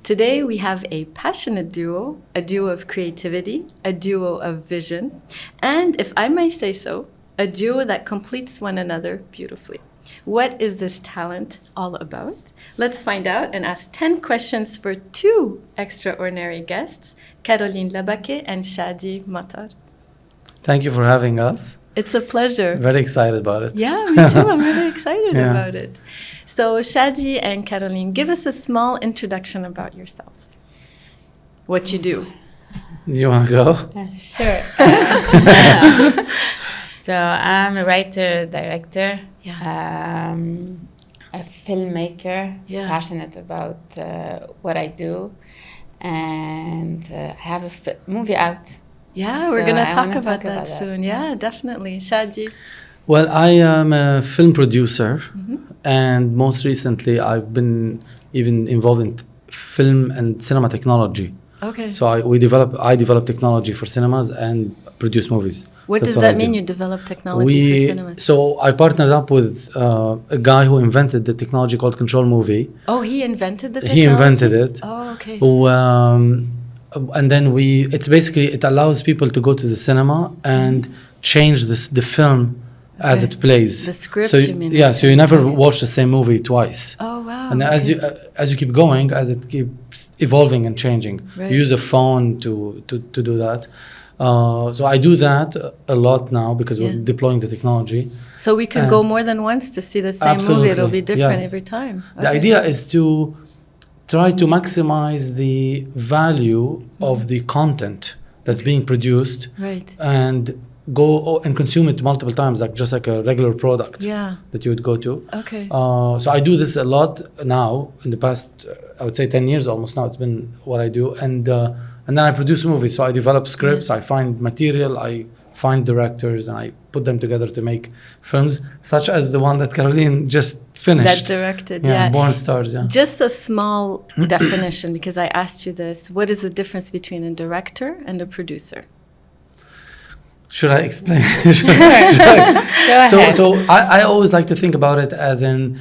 Today we have a passionate duo, a duo of creativity, a duo of vision, and if I may say so, a duo that completes one another beautifully. What is this talent all about? Let's find out and ask 10 questions for two extraordinary guests, Caroline Labaki and Chady Mattar. Thank you for having us. It's a pleasure. Very excited about it. Yeah, me too. I'm really excited about it. So Chady and Caroline, give us a small introduction about yourselves. What you do. You want to go? Sure. So I'm a writer, director, a filmmaker, passionate about what I do, and I have a movie out. Yeah, we're going to talk about that soon. Yeah, definitely. Chady? Well, I am a film producer, and most recently I've been even involved in film and cinema technology. Okay. So I develop technology for cinemas and produce movies. What does that mean, you develop technology for cinemas? So I partnered up with a guy who invented the technology called Control Movie. Oh, he invented the technology? He invented it. Oh, okay. And then it allows people to go to the cinema and change the film as it plays. The script, so you mean? Yeah, so you never watch the same movie twice. Oh, wow. And as you keep going, as it keeps evolving and changing, you use a phone to do that. So I do that a lot now because we're deploying the technology. So we can go more than once to see the same movie. It'll be different every time. Okay. The idea is to try to maximize the value of the content that's being produced, and go and consume it multiple times, just like a regular product that you would go to. Okay. So I do this a lot now. In the past, I would say 10 years almost now, it's been what I do. And then I produce movies. So I develop scripts, I find material, I find directors, and I put them together to make films, such as the one that Caroline just finished. That directed, Bornstars, Just a small definition, because I asked you this. What is the difference between a director and a producer? Should I explain? Go ahead. So I always like to think about it as in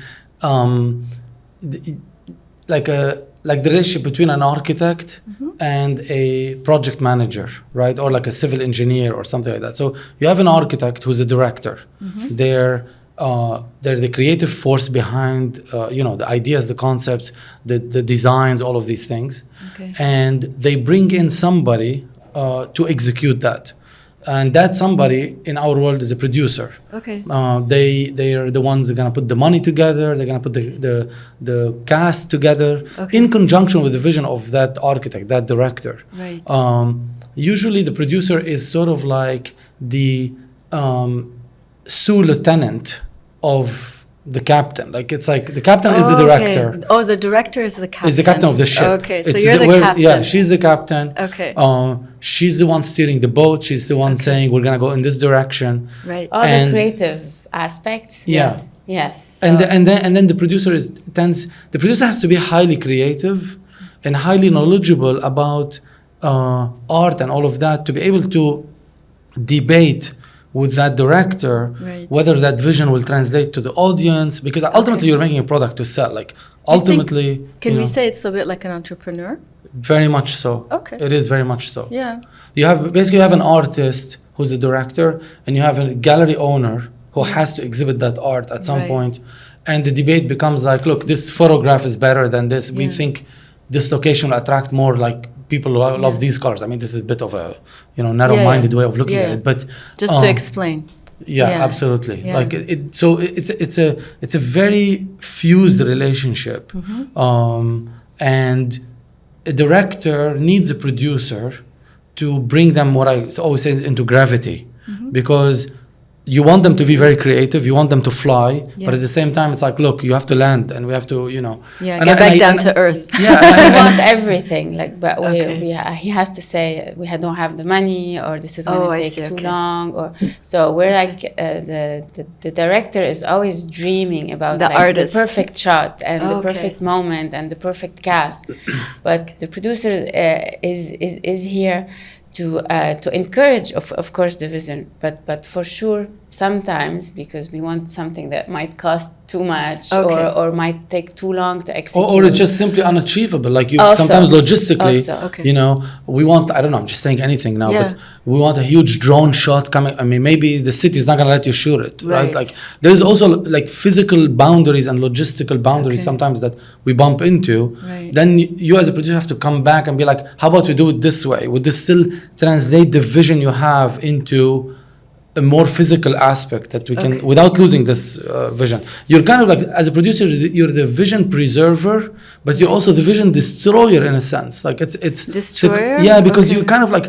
like the relationship between an architect and a project manager, right? Or like a civil engineer or something like that. So you have an architect who's a director. They're the creative force behind the ideas, the concepts, the designs, all of these things. Okay. And they bring in somebody to execute that. And that somebody in our world is a producer. Okay. They are the ones that are going to put the money together. They're going to put the cast together in conjunction with the vision of that architect, that director. Right. Usually the producer is sort of like the sous lieutenant of the captain. Like it's like the captain is the director. Okay. Oh, the director is the captain. Is the captain of the ship. Okay, so you're the captain. Yeah, she's the captain. Okay. She's the one steering the boat. She's the one saying we're gonna go in this direction. Right. All the creative aspects. Yeah. Yes. So. And then the producer the producer has to be highly creative and highly knowledgeable about art and all of that to be able to debate with that director, whether that vision will translate to the audience, because ultimately you're making a product to sell. Like ultimately, can we say it's a bit like an entrepreneur? Very much so. Okay. It is very much so. Yeah. You have an artist who's the director, and you have a gallery owner who has to exhibit that art at some point, and the debate becomes like, look, this photograph is better than this. We think this location will attract more like people who love these colors. I mean, this is a bit of a narrow-minded way of looking at it, but just to explain. Yeah, absolutely. Yeah. Like so it's a very fused relationship, and a director needs a producer to bring them, what I always say, into gravity, because you want them to be very creative, you want them to fly, but at the same time, it's like, look, you have to land, and we have to, get back down to earth. Yeah, we want everything, but he has to say, we don't have the money, or this is going to take too long, or so we're like, the director is always dreaming about the perfect shot, and the perfect moment, and the perfect cast, but the producer is here to encourage, of course, the vision, but for sure sometimes because we want something that might cost too much or might take too long to execute. Or it's just simply unachievable. Like you sometimes logistically, you know, we want, I don't know, I'm just saying anything now, but we want a huge drone shot coming. I mean, maybe the city is not going to let you shoot it, right? Like there's also like physical boundaries and logistical boundaries sometimes that we bump into. Then you as a producer have to come back and be like, how about we do it this way? Would this still translate the vision you have into a more physical aspect that we can, without losing this vision? You're kind of like, as a producer, you're the vision preserver, but you're also the vision destroyer in a sense. Like it's destroyer. Because you kind of like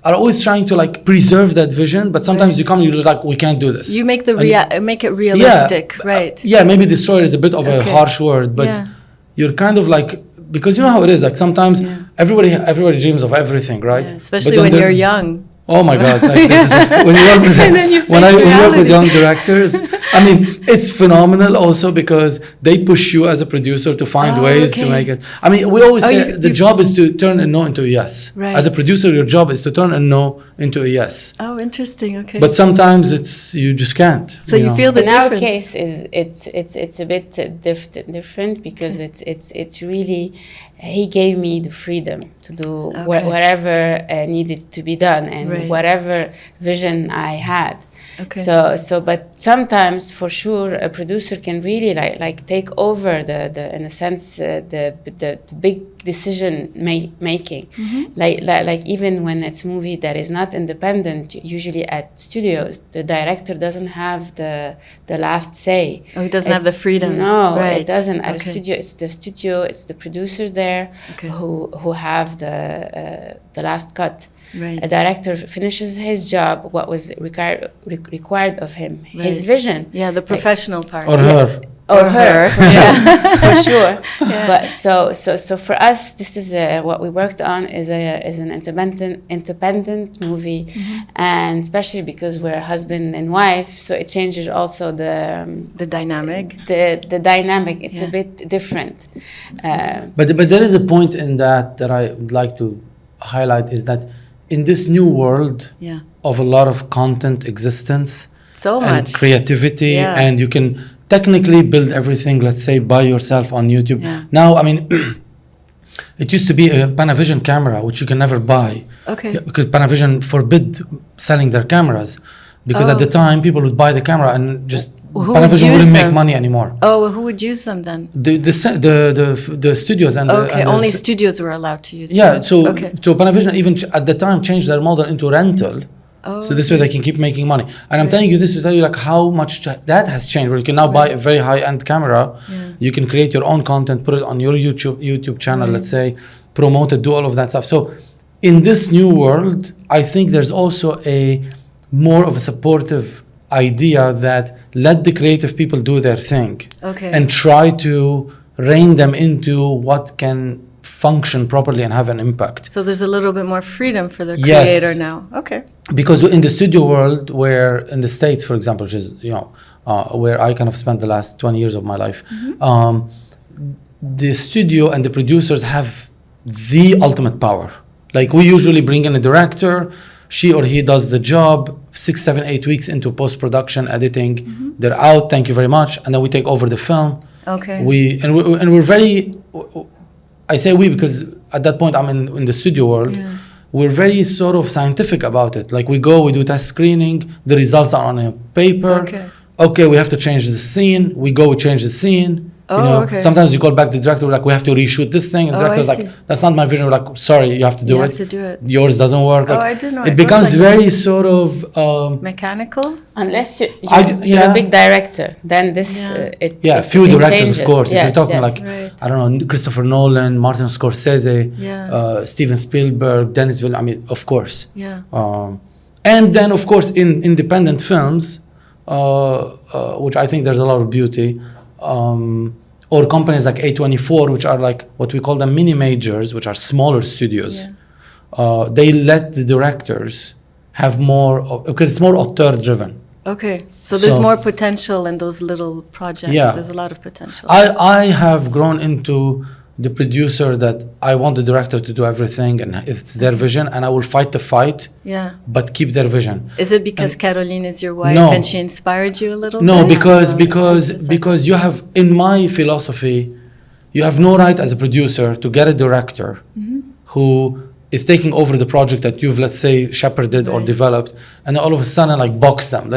are always trying to like preserve that vision, but sometimes you come and you're just like, we can't do this. You make the make it realistic, right? Maybe destroyer is a bit of a harsh word, but you're kind of like, because you know how it is. Like sometimes everybody dreams of everything, right? Especially when you're young. Oh my God! Like this is when you work with when you work with young directors. I mean, it's phenomenal also because they push you as a producer to find ways to make it. I mean, we always say the job is to turn a no into a yes. Right. As a producer, your job is to turn a no into a yes. Oh, interesting. Okay. But sometimes you just can't. So you feel the difference. In our case, it's a bit different because it's really. He gave me the freedom to do whatever needed to be done and whatever vision I had. Okay. So, but sometimes, for sure, a producer can really like take over the in a sense the big decision making. Like even when it's a movie that is not independent, usually at studios, the director doesn't have the last say. Oh, he doesn't have the freedom. No, it doesn't. At a studio, it's the producers there who have the last cut. Right. A director finishes his job, what was required of him, his vision. Yeah, the professional part. Or her. Or her, for sure. But so for us, this is what we worked on is an independent movie, and especially because we're husband and wife, so it changes also the dynamic. The dynamic. It's a bit different. But there is a point in that I would like to highlight is that in this new world of a lot of content existence, so and much creativity, and you can technically build everything, let's say, by yourself on YouTube. Now, I mean, it used to be a Panavision camera, which you can never buy. Okay. Because Panavision forbid selling their cameras. Because at the time, people would buy the camera and just Panavision wouldn't make money anymore. Oh, who would use them then? The studios and only studios were allowed to use them. Yeah, so Panavision even at the time changed their model into rental. So this way they can keep making money. And I'm telling you this to tell you like how much that has changed, where you can now buy a very high-end camera. You can create your own content, put it on your YouTube channel, let's say, promote it, do all of that stuff. So in this new world, I think there's also a more of a supportive idea that let the creative people do their thing. And try to rein them into what can function properly and have an impact. So there's a little bit more freedom for the creator now. Okay. Because in the studio world, where in the States, for example, which is where I kind of spent the last 20 years of my life, the studio and the producers have the ultimate power. Like we usually bring in a director, she or he does the job, 6, 7, 8 weeks into post-production, editing, they're out, thank you very much, and then we take over the film. Okay. We're very, I say we because at that point I'm in the studio world. We're very sort of scientific about it. Like we do test screening, the results are on a paper. Okay, we have to change the scene. We change the scene. Sometimes you call back the director, we're like, we have to reshoot this thing. And the director's like, that's not my vision. We're like, sorry, you have to do it. Yours doesn't work. Like, I didn't know. It becomes very sort of mechanical. Unless you're a big director, then this few directors changes. Of course. If you're talking I don't know, Christopher Nolan, Martin Scorsese, Steven Spielberg, Denis Villeneuve. I mean, of course. And then of course in independent films, which I think there's a lot of beauty. Or companies like A24, which are like what we call them mini majors, which are smaller studios. They let the directors have more because it's more auteur driven. Okay, so there's more potential in those little projects. There's a lot of potential. I have grown into the producer that I want the director to do everything and it's their vision, and I will fight the fight, but keep their vision. Is it because Caroline is your wife and she inspired you a little bit? No, because you have, in my philosophy, you have no right as a producer to get a director who is taking over the project that you've, let's say, shepherded or developed, and then all of a sudden like box them.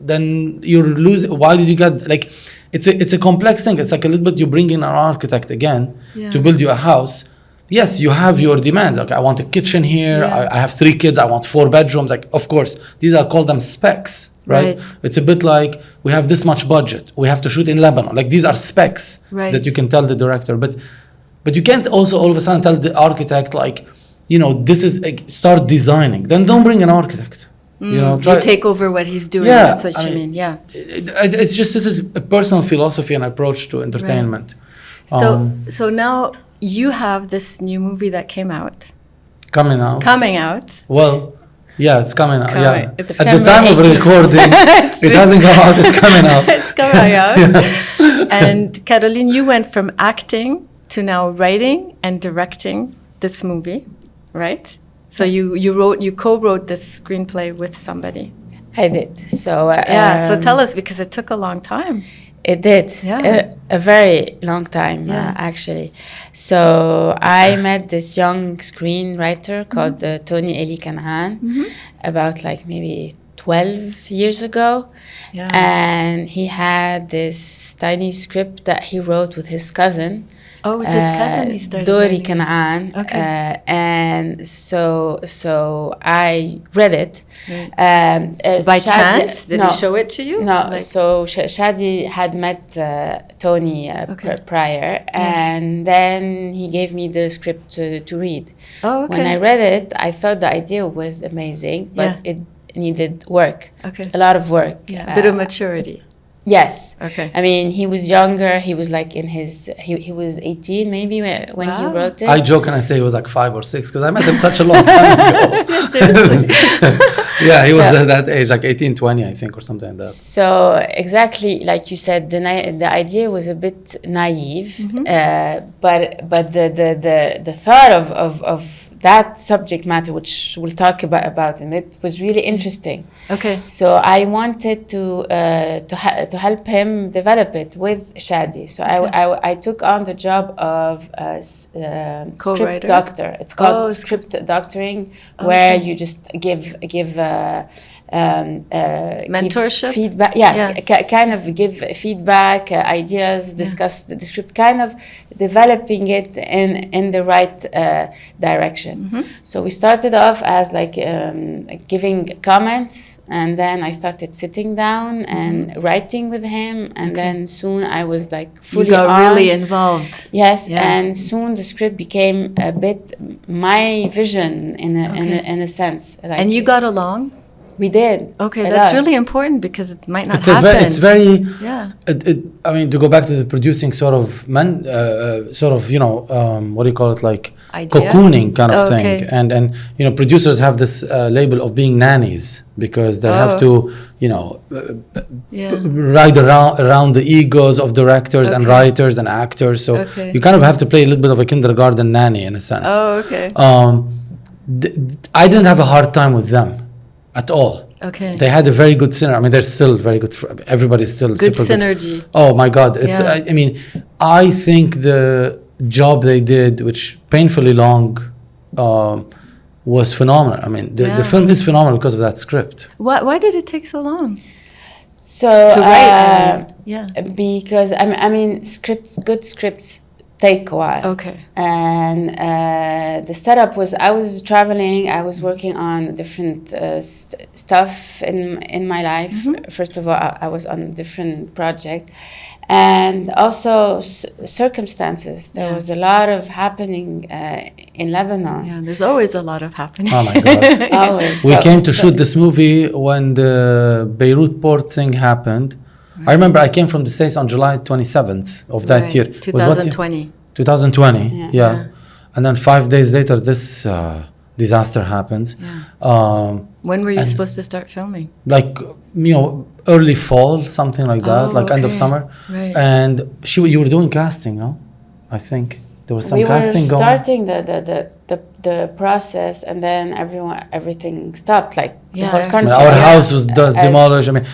Then you're losing. Why did you get like? It's a complex thing. It's like a little bit you bring in an architect again to build you a house. Yes, you have your demands. Like I want a kitchen here. I have 3 kids. I want 4 bedrooms. Like of course, these are called them specs, right? It's a bit like we have this much budget. We have to shoot in Lebanon. Like these are specs that you can tell the director. But you can't also all of a sudden tell the architect like, this is start designing. Then don't bring an architect. You take over what he's doing. That's what you mean. Yeah. It's just, this is a personal philosophy and approach to entertainment. Right. So now you have this new movie that came out. Coming out. Well, yeah, it's coming out. Yeah. At the time of recording, it hasn't come out. It's coming out. It's coming out. And Caroline, you went from acting to now writing and directing this movie, right? So you co-wrote this screenplay with somebody. I did. So so tell us, because it took a long time. It did. Yeah. A very long time, actually. So I met this young screenwriter called Tony Eli Kanaan about like maybe 12 years ago. Yeah. And he had this tiny script that he wrote with his cousin. Oh, with his cousin he started. Dori Kanaan. Okay. And so I read it. Right. By chance? Did he show it to you? No. So Chady had met Tony prior, and then he gave me the script to read. Oh, okay. When I read it, I thought the idea was amazing, but it needed work. Okay. A lot of work. Yeah. A bit of maturity. Yes. Okay. I mean, he was younger. He was like in his, he was 18 maybe when he wrote it. I joke and I say he was like 5 or 6 because I met him such a long time ago. Seriously. Yeah, he was at that age, like 18, 20, I think, or something like that. So exactly like you said, the idea was a bit naive, but the thought of that subject matter, which we'll talk about in it, was really interesting. Okay. So I wanted to help him develop it with Chady. So I took on the job of script doctor. It's called script doctoring, where you just give mentorship, feedback. Yes, kind of give feedback, ideas, discuss the script, kind of developing it in the right direction. So we started off as like giving comments, and then I started sitting down and writing with him, and then soon I was like fully you got really involved. Yes, and soon the script became a bit my vision in a sense. Like, and you got along? We did. Okay, that's really important because it might not happen. It's very. Yeah. I mean, to go back to the producing sort of what do you call it, like idea? Cocooning kind of thing, and producers have this label of being nannies because they have to ride around the egos of directors and writers and actors. So you kind of have to play a little bit of a kindergarten nanny in a sense. Oh, okay. I didn't have a hard time with them at all. Okay. They had a very good synergy. I mean, they're still very good. Everybody's still good super synergy. Good. Oh my God! It's. I mean, I think the job they did, which painfully long, was phenomenal. I mean, the film is phenomenal because of that script. Why did it take so long? So to write, because I mean, good scripts take a while. Okay. And the setup was, I was traveling, I was working on different stuff in my life. First of all, I was on a different project. And also circumstances. There was a lot of happening in Lebanon. Yeah, there's always a lot of happening. Oh my God. Always. We came to shoot this movie when the Beirut port thing happened. I remember I came from the States on July 27th of that year. 2020. 2020, yeah. And then 5 days later, this disaster happens. Yeah. When were you supposed to start filming? Like, early fall, something like that, like end of summer. Right. And you were doing casting, no? I think. There was some casting going. We were starting the process, and then everything stopped. Like the whole country. Our house was demolished. I mean,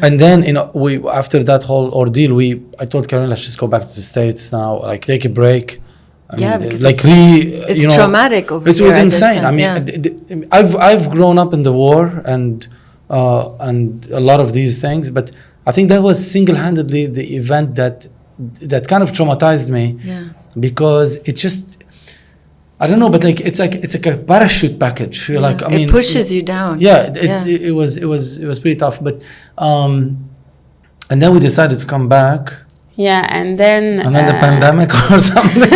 and then we after that whole ordeal, I told Karen, let's just go back to the States now. Like take a break. I mean, because like it's traumatic over here. It was insane. I mean, I've grown up in the war and a lot of these things, but I think that was single-handedly the event that kind of traumatized me. Yeah. Because it just, I don't know, but like it's like a parachute package. You're like, I mean, it pushes you down. Yeah, it was pretty tough. But and then we decided to come back. Yeah, and then the pandemic or something.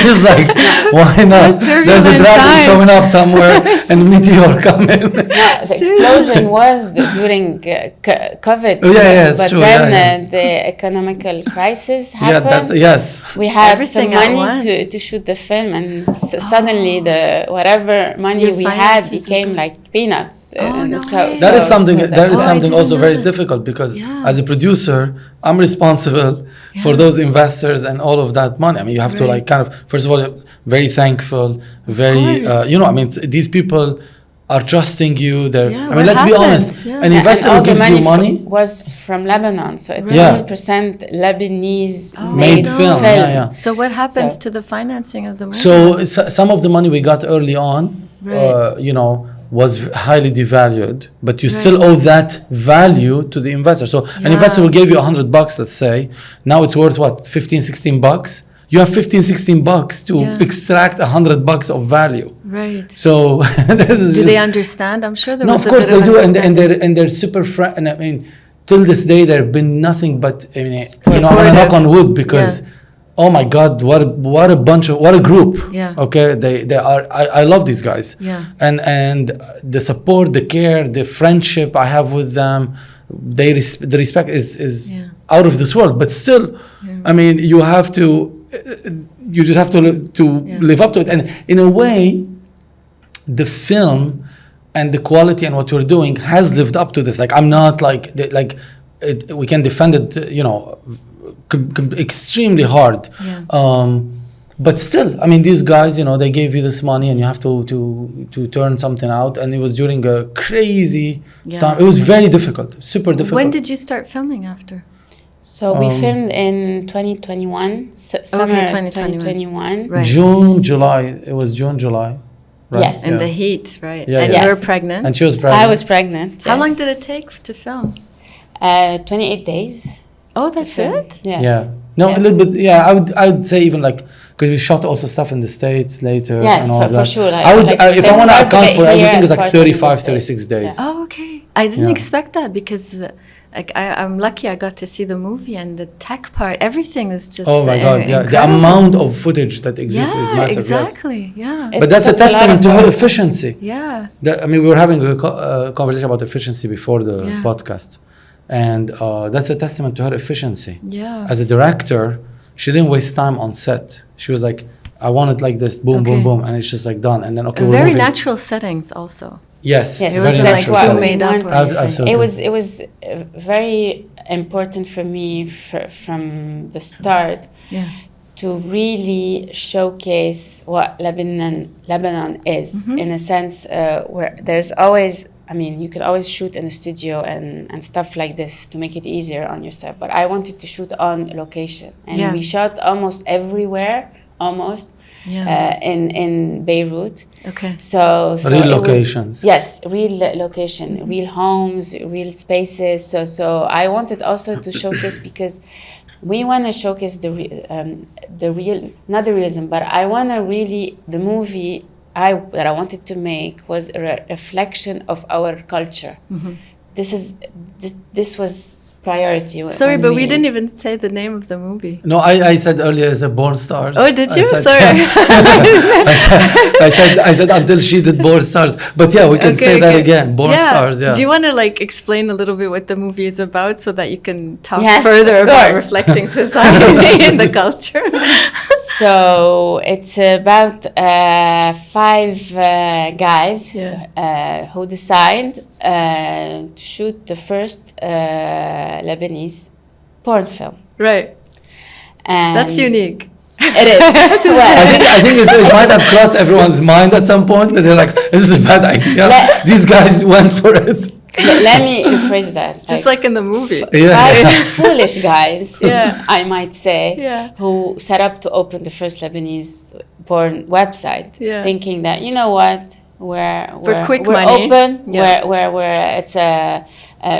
Just like, why not? There's a dragon showing up somewhere and a meteor coming. No, the explosion was during COVID. It's true. But then the economical crisis happened. We had everything some money to shoot the film, and suddenly the whatever money we had became like peanuts. That is something also very difficult, because as a producer, I'm responsible for those investors and all of that money. I mean, you have to like kind of, first of all, very thankful, very, I mean, these people are trusting you. I mean, let's be honest. An investor who gives you money was from Lebanon, so it's 100% Lebanese made film. So what happens to the financing of the movie? So some of the money we got early on, was highly devalued, but you still owe that value to the investor. So an investor who gave you $100, let's say, now it's worth what, $15-16? You have $15-16 to extract $100 of value. Right. So do they understand? I'm sure there was of course they do, and they're super and I mean, till this day there have been nothing but, I mean, I'm gonna knock on wood, because oh my God, what a group. Yeah. Okay, they are. I love these guys. Yeah. And the support, the care, the friendship I have with them, the respect is out of this world. But still, I mean, you just have to live up to it. And in a way, the film and the quality and what we're doing has lived up to this. Like, I'm not we can defend it, extremely hard. But still, I mean, these guys, they gave you this money and you have to turn something out, and it was during a crazy time. It was very difficult, super difficult. When did you start filming after? So we filmed in 2021, summer 2021. Right. June, July. It was June, July. Right? Yes. In the heat, right? Yeah, and you were pregnant? And she was pregnant. I was pregnant. How long did it take to film? 28 days. Oh, that's it? Yeah. No, a little bit. Yeah, I would say even like, because we shot also stuff in the States later. Yes, and all for that. sure. I would, if I want to account for everything, it's like 35, States. 36 days. Yeah. Oh, okay. I didn't expect that, because I'm lucky I got to see the movie, and the tech part, everything was just oh my God, incredible. The amount of footage that exists is massive. Exactly. But that's a testament to her efficiency. Yeah. I mean, we were having a conversation about efficiency before the podcast. And that's a testament to her efficiency. Yeah. As a director, she didn't waste time on set. She was like, I want it like this, boom, boom, boom. And it's just like done. And then, we're very moving. Natural settings also. Yes, it very wasn't natural like setting. made up. Absolutely. It was very important for me from the start to really showcase what Lebanon is, in a sense where there's always, I mean, you can always shoot in a studio and stuff like this to make it easier on yourself. But I wanted to shoot on location, and we shot almost everywhere, in Beirut. Okay. So real locations. Real location, real homes, real spaces. So I wanted also to showcase, because we want to showcase the real, not the realism, but I want to really, the movie that I wanted to make was a reflection of our culture. This was priority. Sorry, but we didn't even say the name of the movie. No, I said earlier it's a Bornstars. Oh, did you? Sorry. I said until she did Bornstars. But we can say that again. Bornstars, Do you want to explain a little bit what the movie is about, so that you can talk Yes, further about reflecting society and the culture? So it's about 5 guys who decide to shoot the first Lebanese porn film. Right. And That's unique. It is. Well, I think it might have crossed everyone's mind at some point, but they're like, this is a bad idea. These guys went for it. Let me rephrase that. Just like in the movie. Five foolish guys, Yeah. I might say, Yeah. who set up to open the first Lebanese porn website, Yeah. thinking that, you know what, we're quick we're money. open, Yeah.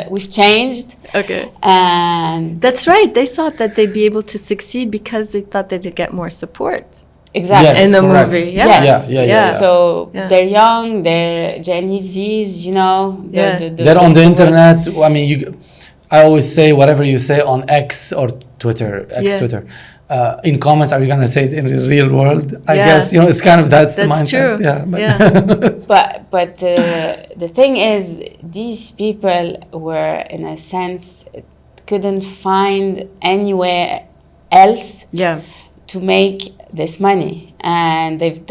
we've changed, Okay. and That's right. They thought that they'd be able to succeed because they thought they'd get more support exactly. Yes, in the correct. movie. Yes. Yeah. So Yeah. they're young, they're Gen Zs, you know. Yeah. They're on the internet. I mean, I always say whatever you say on X or Twitter, Twitter. In comments, are you gonna say it in the real world? I guess it's kind of that's the mindset. True. Yeah, But the thing is, these people were, in a sense, couldn't find anywhere else to make this money, and they've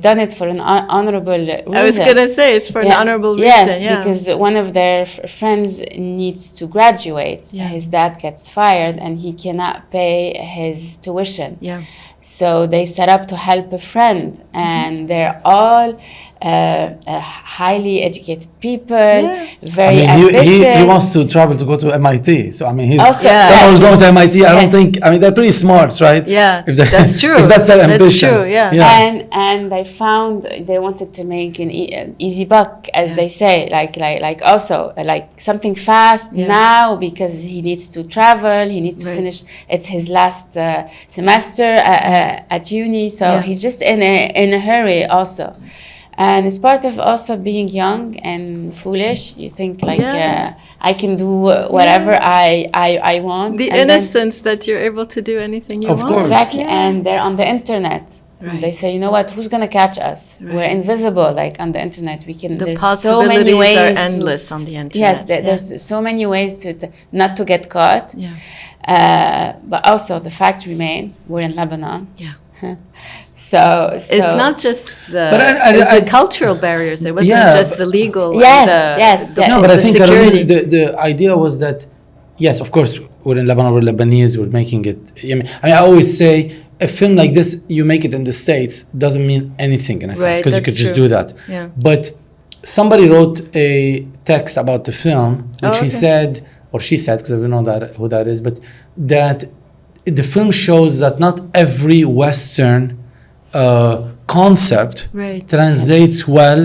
done it for an honorable reason. I was gonna say it's for an honorable reason. Yes, because one of their friends needs to graduate. Yeah. His dad gets fired, and he cannot pay his tuition. Yeah. So they set up to help a friend, and they're all highly educated people, very ambitious. He wants to travel to go to MIT. So I mean, he's Also, someone who's going to MIT. I don't think. I mean, they're pretty smart, right? Yeah, That's true. If that's their ambition. That's true. Yeah. And they found they wanted to make an easy buck, as they say, like also like something fast now, because he needs to travel. He needs to finish. It's his last semester at uni, so he's just in a hurry also. And it's part of also being young and foolish. You think like I can do whatever I want. The and innocence that you're able to do anything you want. Of course. Exactly. And they're on the internet. Right. They say, you know what? Who's gonna catch us? Right. We're invisible. Like on the internet, we can. The there's possibilities so many ways are endless on the internet. Yes, there's so many ways to not to get caught. Yeah. But also the fact remain, we're in Lebanon. Yeah. So It's not just the, But the cultural barriers. It wasn't just the legal. Yes. No, but I think security. the idea was that, yes, of course, we're in Lebanon, we're Lebanese, we're making it. I mean, I always say a film like this, you make it in the States, doesn't mean anything in a sense, because you could just do that. Yeah. But somebody wrote a text about the film, which he said, or she said, because I don't know who that is, but that the film shows that not every Western concept translates well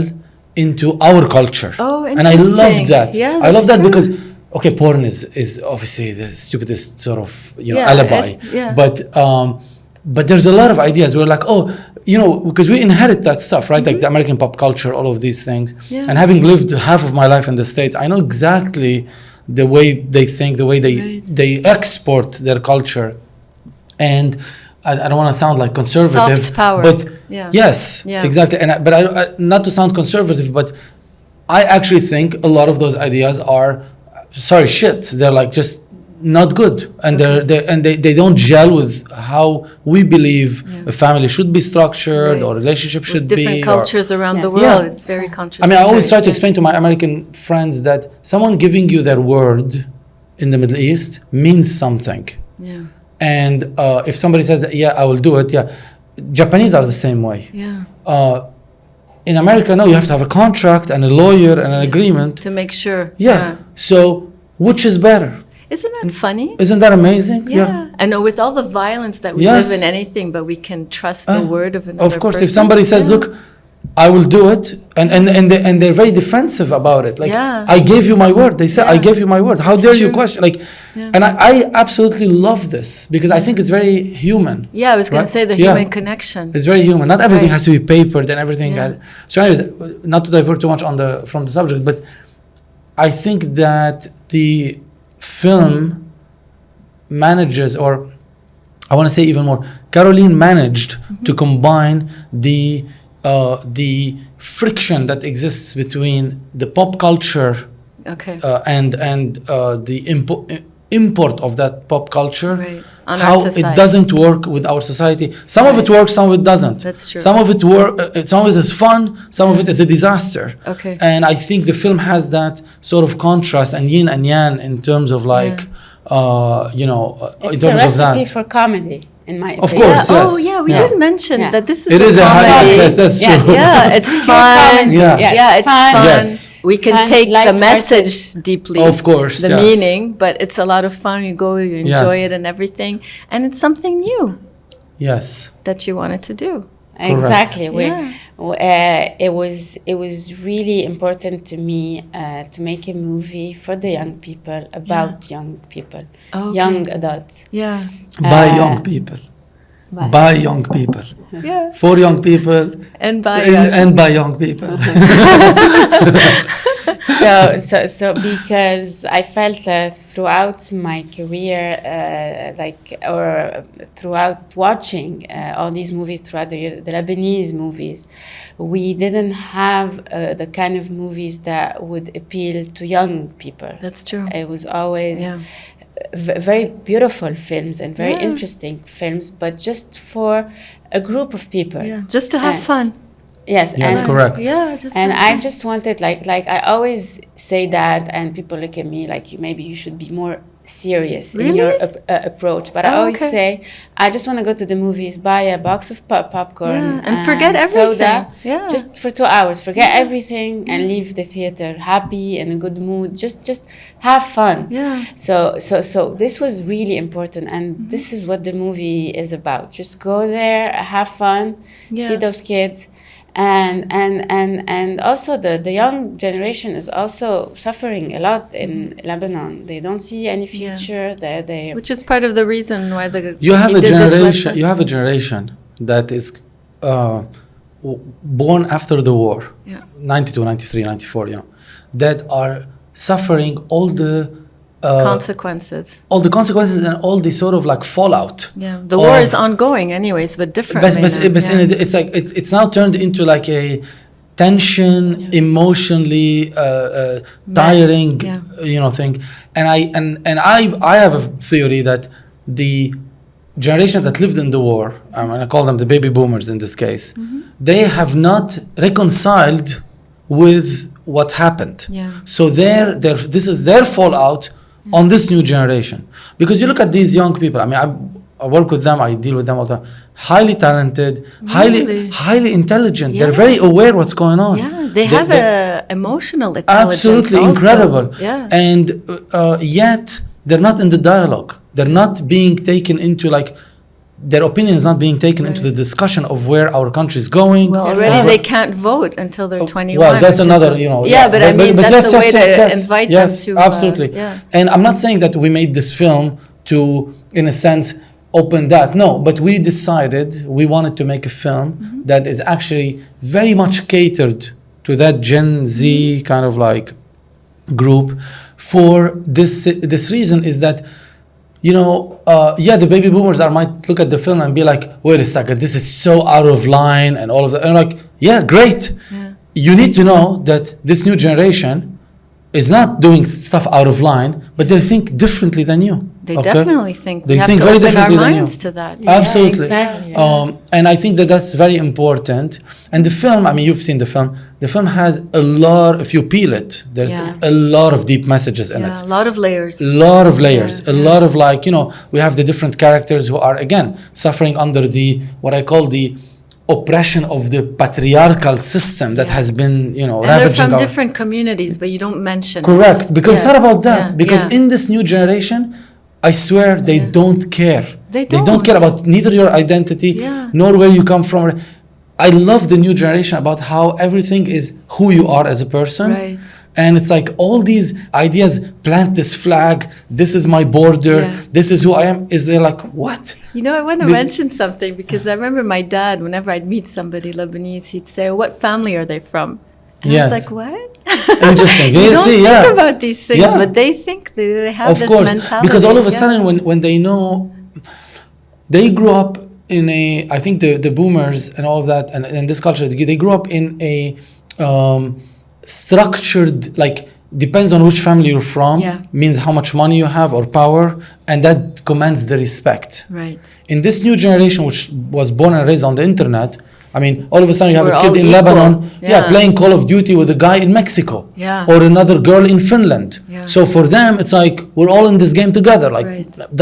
into our culture. Oh, and I love that. Yeah, I love that true. because porn is obviously the stupidest sort of alibi. But there's a lot of ideas. We're like, because we inherit that stuff, right? Like the American pop culture, all of these things. Yeah. And having lived half of my life in the States, I know exactly the way they think, the way they export their culture. And I don't want to sound like conservative, soft power. But yes, exactly. And but I not to sound conservative, but I actually think a lot of those ideas are shit. They're like just not good, and they don't gel with how we believe a family should be structured or relationship should be. Different cultures around the world. It's very contradictory. I mean, I always try to explain to my American friends that someone giving you their word in the Middle East means something. Yeah. And if somebody says that, I will do it, Japanese are the same way. Yeah. In America, no, you have to have a contract and a lawyer and an agreement. To make sure. Yeah. So, which is better? Isn't that funny? Isn't that amazing? Yeah. And with all the violence that we live in anything, but we can trust the word of another Of course, person. if somebody says, look, I will do it, and they're very defensive about it. Like, I gave you my word. They say, I gave you my word. How dare you question? Like, and I absolutely love this because I think it's very human. Yeah, I was going to say the human connection. It's very human. Not everything has to be papered and everything. So anyways, not to divert too much from the subject, but I think that the film manages, or I want to say even more, Caroline managed to combine the friction that exists between the pop culture and the import of that pop culture, how it doesn't work with our society. Some of it works, some of it doesn't. That's true. Some of it some of it is fun, some of it is a disaster. And I think the film has that sort of contrast and yin and yang in terms of like you know, in It's a terms of that. recipe for comedy, in my opinion. Of course, Yeah. yes. Oh, yeah. We Yeah. did mention that this is It a is a comedy. high, yes, that's Yeah. true. Yeah, it's Pure fun. comedy. Yeah. Yes. Yeah, it's fun. Yes. We can Fun, take the lighthearted. message deeply. Of course, The yes. meaning, but it's a lot of fun. You go, you enjoy Yes. it and everything. And it's something new Yes. that you wanted to do. Exactly. Yeah. It was really important to me to make a movie for the young people about young people, Okay. young adults. Yeah. By Uh, young people. By- By young people. Yeah. For young people. And by And by young people. So because I felt throughout my career, or throughout watching all these movies throughout the Lebanese movies, we didn't have the kind of movies that would appeal to young people. That's true. It was always Yeah. very beautiful films and very Yeah. interesting films, but just for a group of people. Yeah. Just to have And- fun. Yes, Yes, and correct. Yeah. Just and have I fun. just wanted like I always say that, and people look at me like maybe you should be more serious in your Really? approach. But I Oh, always okay. say I just want to go to the movies, buy a box of popcorn, Yeah, and forget everything. soda, Yeah. just for 2 hours, forget everything, and leave the theater happy in a good mood. Just have fun. Yeah. So this was really important, and this is what the movie is about. Just go there, have fun, Yeah. see those kids. And also the young generation is also suffering a lot in Lebanon. They don't see any future. They Which is part of the reason why You have he a did this generation. website. You have a generation that is born after the war, Yeah. 92, 93, 94, you know, that are suffering all the Consequences. and all the sort of like fallout. Yeah. The war is ongoing anyways, but differently. But now. Yeah. it's like it's now turned into like a tension, emotionally tiring, Yeah. you know, thing. And I have a theory that the generation that lived in the war, I call them the baby boomers in this case, they have not reconciled with what happened. Yeah. So this is their fallout on this new generation. Because you look at these young people, I mean, I work with them, I deal with them all the time. Highly talented, Really? highly intelligent. Yeah. They're very aware what's going on. Yeah, they have a emotional intelligence. Absolutely also. incredible. Yeah. And yet they're not in the dialogue. They're not being taken into like their opinion is not being taken into the discussion of where our country is going. Well, already they can't vote until they're 21. Well, that's which is another, a- you know. Yeah, but I mean, that's yes, a way yes, to yes, invite yes, them to. absolutely. Yeah. And I'm not saying that we made this film to, in a sense, open that. No, but we decided we wanted to make a film that is actually very much catered to that Gen Z kind of like group. For this reason is that, you know, the baby boomers might look at the film and be like, wait a second, this is so out of line and all of that. And I'm like, yeah, great. Yeah. You need to know that this new generation is not doing stuff out of line, but they think differently than you. They okay? definitely think They we have think to very open our differently than you. minds to that. Absolutely. exactly, yeah. And I think that that's very important. And the film, I mean, you've seen the film. The film has a lot, if you peel it, there's Yeah. a lot of deep messages in it. Yeah, a lot of layers. A lot of layers, Yeah, a lot of like, you know, we have the different characters who are, again, suffering under the, what I call the oppression of the patriarchal system that Yeah. has been, you know, And they're ravaging from our... different communities, but you don't mention Correct, this. because it's not about that. Yeah, Because yeah. in this new generation, I swear they don't care. They don't care don't. about neither your identity Yeah. nor where you come from. I love the new generation about how everything is who you are as a person. Right. And it's like all these ideas, plant this flag, this is my border, Yeah. this is who I am. Is they're like, what? You know, I want to The- mention something because I remember my dad, whenever I'd meet somebody Lebanese, he'd say, what family are they from? And I Yes. was like, what? Interesting. You You don't see, think yeah. about these things, Yeah. but they think they have Of this course, mentality. because all of a Yeah. sudden when they know, they grew up in a, I think the boomers and all of that, and this culture, they grew up in a structured, like, depends on which family you're from, Yeah. means how much money you have or power, and that commands the respect. Right. In this new generation, which was born and raised on the internet, I mean, all of a sudden you have We're a kid all in equal. Lebanon, Yeah. playing Call of Duty with a guy in Mexico, Yeah. or another girl in Finland. Yeah. Yeah. So for them, it's like we're all in this game together. Like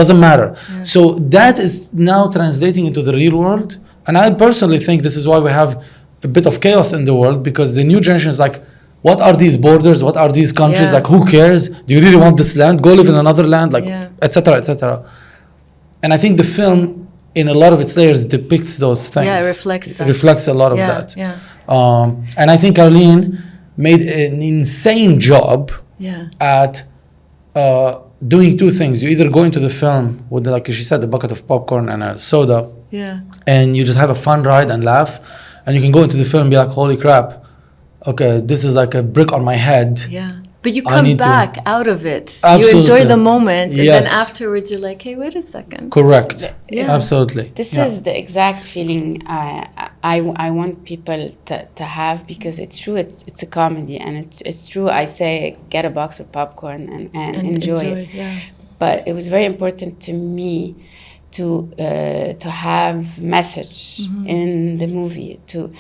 doesn't matter. Yeah. So that is now translating into the real world, and I personally think this is why we have a bit of chaos in the world, because the new generation is like, what are these borders? What are these countries? Yeah. Like, who cares? Do you really want this land? Go live in another land, like, etc., etc. And I think the film, in a lot of its layers, depicts those things. Yeah, it reflects that. It reflects a lot of that. Yeah. And I think Caroline made an insane job at doing two things. You either go into the film with, like she said, a bucket of popcorn and a soda, and you just have a fun ride and laugh, and you can go into the film and be like, holy crap, okay, this is like a brick on my head. Yeah. But you come back out of it. Absolutely. You enjoy the moment, and Yes. then afterwards you're like, hey, wait a second. Correct. Yeah. Absolutely. This is the exact feeling I want people to have, because it's true, it's a comedy, and it's true, I say get a box of popcorn and enjoy it. Yeah. But it was very important to me to have message in the movie, to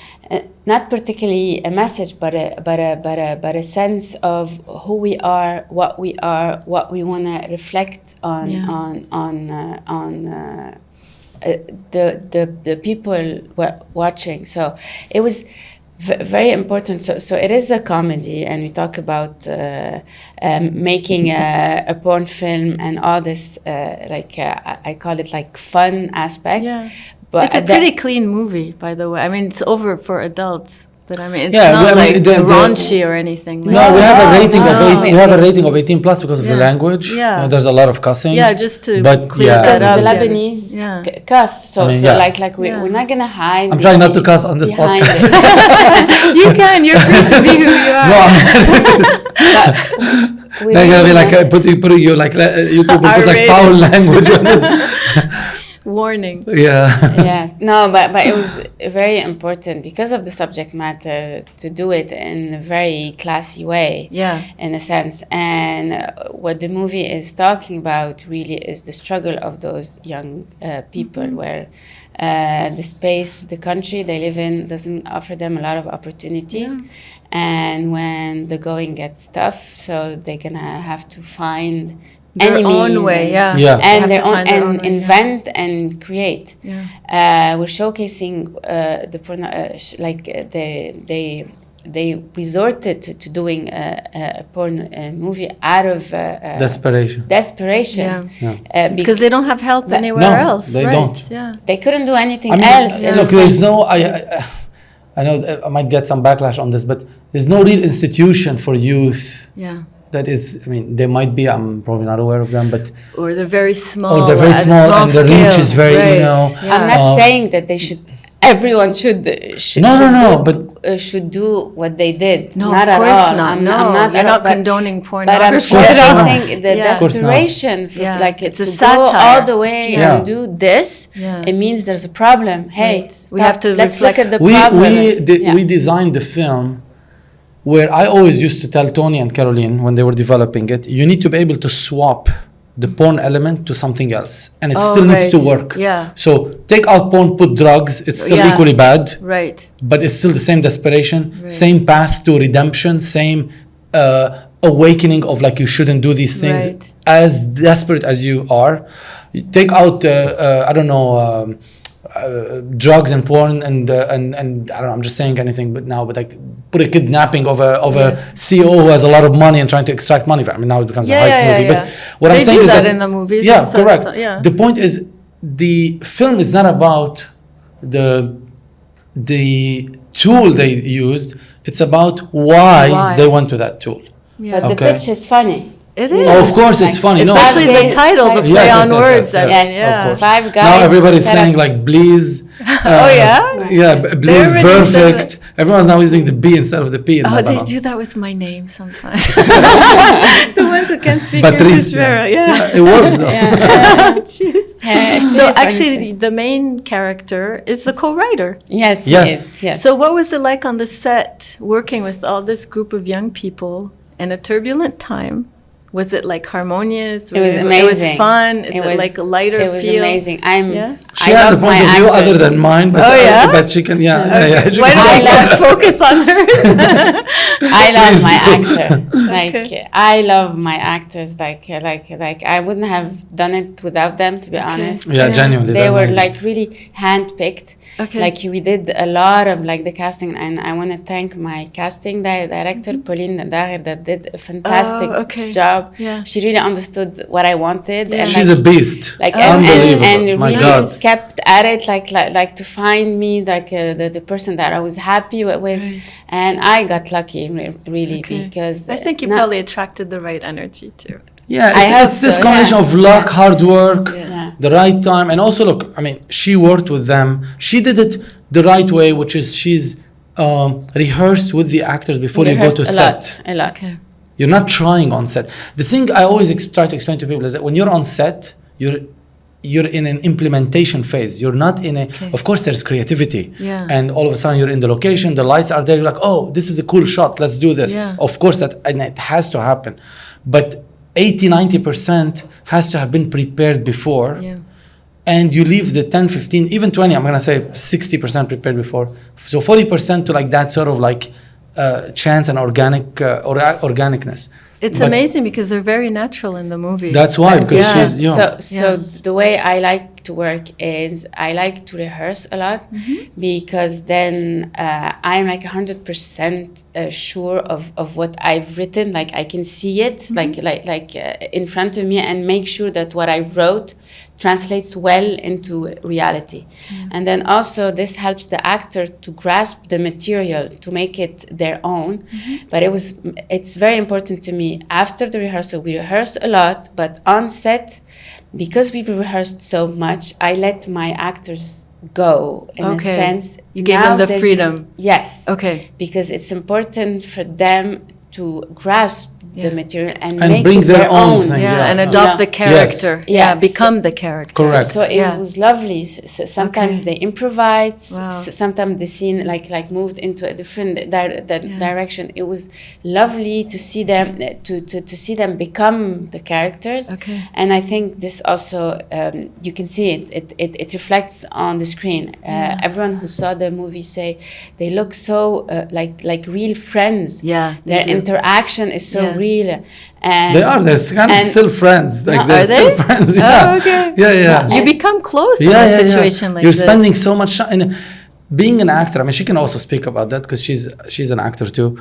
not particularly a message, but a sense of who we are, what we want to reflect on the people watching. So it was very important. So it is a comedy, and we talk about making a porn film and all this, I call it like fun aspect. Yeah. But it's a pretty clean movie, by the way. I mean, it's over for adults, but I mean, it's Yeah, not I mean, like the- raunchy or anything. Like No, we have a rating of no. 8. We have a rating of 18 plus because of the Yeah. language. Yeah. There's a lot of cussing. Yeah, just to But clear yeah. that because up. the Yeah. Lebanese Yeah. cuss, so I mean, so yeah. like Yeah. we're not gonna hide. I'm trying not to cuss on this behind podcast. it. You can. You're free to be who you are. No, We they're gonna be really like want- putting you like YouTube will put like R-rated. foul language on this. Warning. Yeah. Yes, no, but it was very important because of the subject matter to do it in a very classy way. Yeah. In a sense, and what the movie is talking about really is the struggle of those young people, where the space, the country they live in doesn't offer them a lot of opportunities, and when the going gets tough, so they're gonna have to find Their any own means way, and- yeah. Yeah. and Have their to own find their and own way, yeah. invent and create. Yeah. We're showcasing the porn, they resorted to doing a porn movie out of Desperation. desperation. Yeah. Because they don't have help anywhere No, else. they right? don't. Yeah. They couldn't do anything I mean, else. in a look, there's sense. no. I know I might get some backlash on this, but there's no real institution for youth. Yeah. That is, I mean, there might be. I'm probably not aware of them, but Or they're very small. or they're very at a small and the reach scale. is very, Right. you know. Yeah. I'm not saying that they should. Everyone should. No, should do what they did. No, not of course at all. not. I'm No, not you're at all, not but- condoning But I'm pornography. sure course I'm not. saying the Yeah. Of course not. desperation, for, Yeah. like It's a to go satire. all the way Yeah. and do this. Yeah. It means there's a problem. Hey, Right. stop. We have to let's reflect. look at the we problem. Yeah. we designed the film where I always used to tell Tony and Caroline when they were developing it, you need to be able to swap the porn element to something else, and it Oh, still needs to right. work. Yeah. So take out porn, put drugs, it's still Yeah. equally bad, Right. but it's still the same desperation, Right. same path to redemption, same awakening of like you shouldn't do these things. Right. As desperate as you are, you take out I don't know. Drugs and porn and I don't know, I'm just saying anything but like put a kidnapping of a CEO who has a lot of money and trying to extract money from. I mean, now it becomes a heist movie. But what They I'm saying do is that that in the movies. Yeah, It's correct. yeah. The point is the film is not about the tool they used. It's about why they went to that tool. Yeah. But the Okay. pitch is funny. It is. Oh, of course, it's Like, funny. No, Especially Five the guys- title, the Yes, play yes, on yes, words. yes, I yes, mean, of yeah. course. 5 guys. now everybody's set saying up- like Bleeze. Oh, yeah? Yeah, Bleeze already said perfect. Everyone's now using the B instead of the P. In Oh, they Lebanon. do that with my name sometimes. the ones who can speak Patrice. English very, yeah. It works though. Yeah. Jeez. Yeah, it's So really funny actually, thing. the main character is the co-writer. Yes, Yes. it is, yes. So what was it like on the set, working with all this group of young people in a turbulent time, Was it like harmonious? It was amazing. It was fun. Is it like a lighter feel? It was amazing. She has a point of view other than mine, but, but she can, Why don't I focus on hers? I love my actor. Like, I love my actors. Like, I wouldn't have done it without them, to be honest. Yeah, genuinely. They were like really handpicked. Okay. Like, we did a lot of like the casting, and I want to thank my casting director, Pauline Daguer, that did a fantastic job. Yeah. She really understood what I wanted. Yeah. And she's a beast. Like, unbelievable. And my really God. kept at it, like to find me like the person that I was happy with. Right. And I got lucky, really, because I think you probably attracted the right energy too. Yeah, it's this combination of luck, hard work, the right time, and also look. I mean, she worked with them. She did it the right way, which is she's rehearsed with the actors before you go to set. A lot. Okay. You're not trying on set. The thing I always try to explain to people is that when you're on set, you're in an implementation phase. You're not in a. Of course, there's creativity, and all of a sudden you're in the location. The lights are there. You're like, oh, this is a cool shot. Let's do this. Yeah. Of course, and it has to happen, but 80-90% has to have been prepared before. Yeah. And you leave the 10, 15, even 20. I'm gonna say 60% prepared before. So 40% to like that sort of like chance and organicness. It's amazing because they're very natural in the movie. That's why, because she's, you know. So the way I like to work is I like to rehearse a lot, because then I'm like 100% sure of what I've written. Like, I can see it like in front of me, and make sure that what I wrote translates well into reality. And then also this helps the actor to grasp the material, to make it their own. But it's very important to me, after the rehearsal, we rehearse a lot, but on set, because we've rehearsed so much, I let my actors go in a sense. You gave them the freedom. Yes. Okay. Because it's important for them to grasp the material and make bring it their own thing, and adopt the character. Become the character. Correct. So it was lovely. Sometimes they improvised. Sometimes the scene like moved into a different direction. It was lovely to see them to see them become the characters. And I think this also you can see it reflects on the screen. Everyone who saw the movie say they look so like real friends. Their interaction is so real. And they're kind of still friends. Like they're still friends. You become close in a situation like You're this. spending so much time. And being an actor, I mean, she can also speak about that because she's an actor too.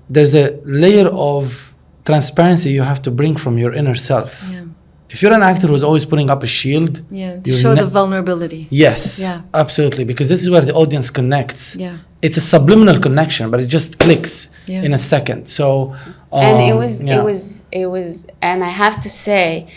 There's a layer of transparency you have to bring from your inner self. If you're an actor who's always putting up a shield, to show the vulnerability. Yes, absolutely, because this is where the audience connects. It's a subliminal connection, but it just clicks in a second. So, and it was, and I have to say,